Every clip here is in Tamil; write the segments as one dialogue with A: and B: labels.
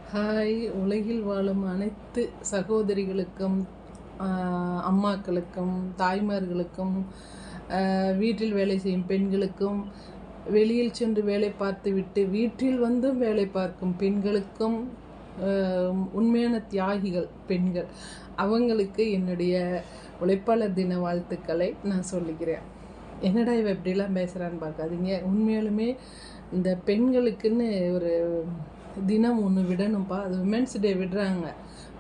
A: ஹாய், உலகில் வாழும் அனைத்து சகோதரிகளுக்கும், அம்மாக்களுக்கும், தாய்மார்களுக்கும், வீட்டில் வேலை செய்யும் பெண்களுக்கும், வெளியில் சென்று வேலை பார்த்துவிட்டு வீட்டில் வந்தும் வேலை பார்க்கும் பெண்களுக்கும், உண்மையான தியாகிகள் பெண்கள், அவங்களுக்கு என்னுடைய உழைப்பாளர் தின வாழ்த்துக்களை நான் சொல்லிக்கிறேன். என்னடா இவ எப்படிலாம் பேசுகிறான்னு பார்க்காதீங்க. உண்மையாலுமே இந்த பெண்களுக்குன்னு ஒரு தினம் ஒன்று விடணும்ப்பா. அது விமென்ஸ் டே விடுறாங்க,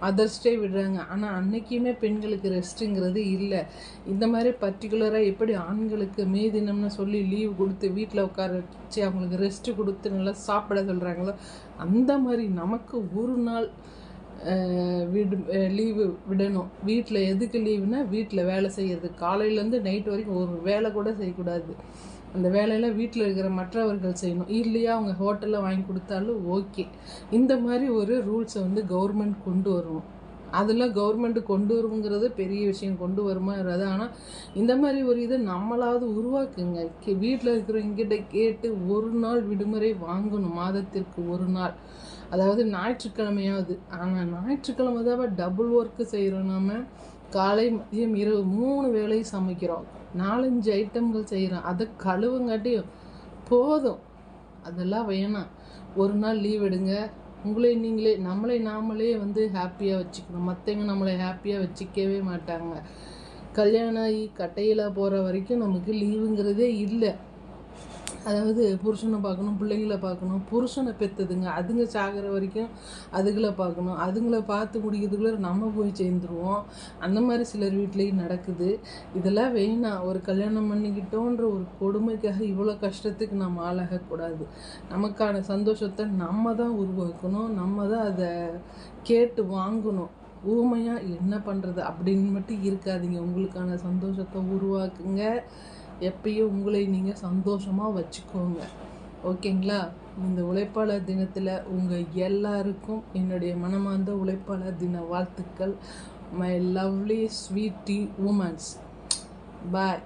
A: மதர்ஸ் டே விடுறாங்க. ஆனால் அன்னைக்குமே பெண்களுக்கு ரெஸ்ட்டுங்கிறது இல்லை. இந்த மாதிரி பர்டிகுலராக எப்படி ஆண்களுக்கு மே தினம்னு சொல்லி லீவு கொடுத்து வீட்டில் உட்கார வச்சு அவங்களுக்கு ரெஸ்ட்டு கொடுத்து நல்லா சாப்பிட சொல்கிறாங்களோ, அந்த மாதிரி நமக்கு ஒரு நாள் லீவு விடணும். வீட்டில் எதுக்கு லீவுனா, வீட்டில் வேலை செய்கிறது. காலையிலேருந்து நைட் வரைக்கும் ஒரு வேலை கூட செய்யக்கூடாது. அந்த வேலையில் வீட்டில் இருக்கிற மற்றவர்கள் செய்யணும். இல்லையா அவங்க ஹோட்டலில் வாங்கி கொடுத்தாலும் ஓகே. இந்த மாதிரி ஒரு ரூல்ஸை கவர்மெண்ட் கொண்டு வரணும். அதில் கவர்மெண்ட் கொண்டு வருங்கிறது பெரிய விஷயம், கொண்டு வருமா இருக்காது. ஆனால் இந்த மாதிரி ஒரு இதை நம்மளாவது உருவாக்குங்க. வீட்டில் இருக்கிறவங்கிட்ட கேட்டு ஒரு நாள் விடுமுறை வாங்கணும், மாதத்திற்கு ஒரு நாள். அதாவது ஞாயிற்றுக்கிழமையாவது. ஆனால் ஞாயிற்றுக்கிழமை தான் டபுள் ஒர்க்கு செய்கிறோம். நம்ம காலை மதியம் இரவு 3 வேளையும் சமைக்கிறோம், 4-5 ஐட்டம்கள் செய்கிறோம். அதை கழுவுங்காட்டியும் போதும். அதெல்லாம் வேணாம். ஒரு நாள் லீவ் எடுங்க. உங்களே நீங்களே நாமளே ஹாப்பியாக வச்சுக்கணும். மற்றவங்க நம்மளை ஹாப்பியாக வச்சுக்கவே மாட்டாங்க. கல்யாணம் ஆகி கட்டையில் போகிற வரைக்கும் நமக்கு லீவுங்கிறதே இல்லை. அதாவது புருஷனை பார்க்கணும், பிள்ளைங்களை பார்க்கணும். புருஷனை பெற்றதுங்க அதுங்க சாகிற வரைக்கும் அதுகளை பார்க்கணும். அதுங்களை பார்த்து முடிக்கிறதுக்குள்ளே நம்ம போய் சேர்ந்துருவோம். அந்த மாதிரி சிலர் வீட்லேயும் நடக்குது. இதெல்லாம் வேணாம். ஒரு கல்யாணம் பண்ணிக்கிட்டோன்ற ஒரு கொடுமைக்காக இவ்வளோ கஷ்டத்துக்கு நம்ம ஆளாகக்கூடாது. நமக்கான சந்தோஷத்தை நம்ம தான் உருவாக்கணும். நம்ம தான் அதை கேட்டு வாங்கணும். ஊமையாக என்ன பண்ணுறது அப்படின்னு மட்டும் இருக்காதீங்க. உங்களுக்கான சந்தோஷத்தை உருவாக்குங்க. எப்பயும் உங்களை நீங்கள் சந்தோஷமாக வச்சுக்கோங்க. ஓகேங்களா? இந்த உழைப்பாளர் தினத்தில் உங்கள் எல்லாருக்கும் என்னுடைய மனமார்ந்த உழைப்பாளர் தின வாழ்த்துக்கள். My lovely sweetie womens. Bye.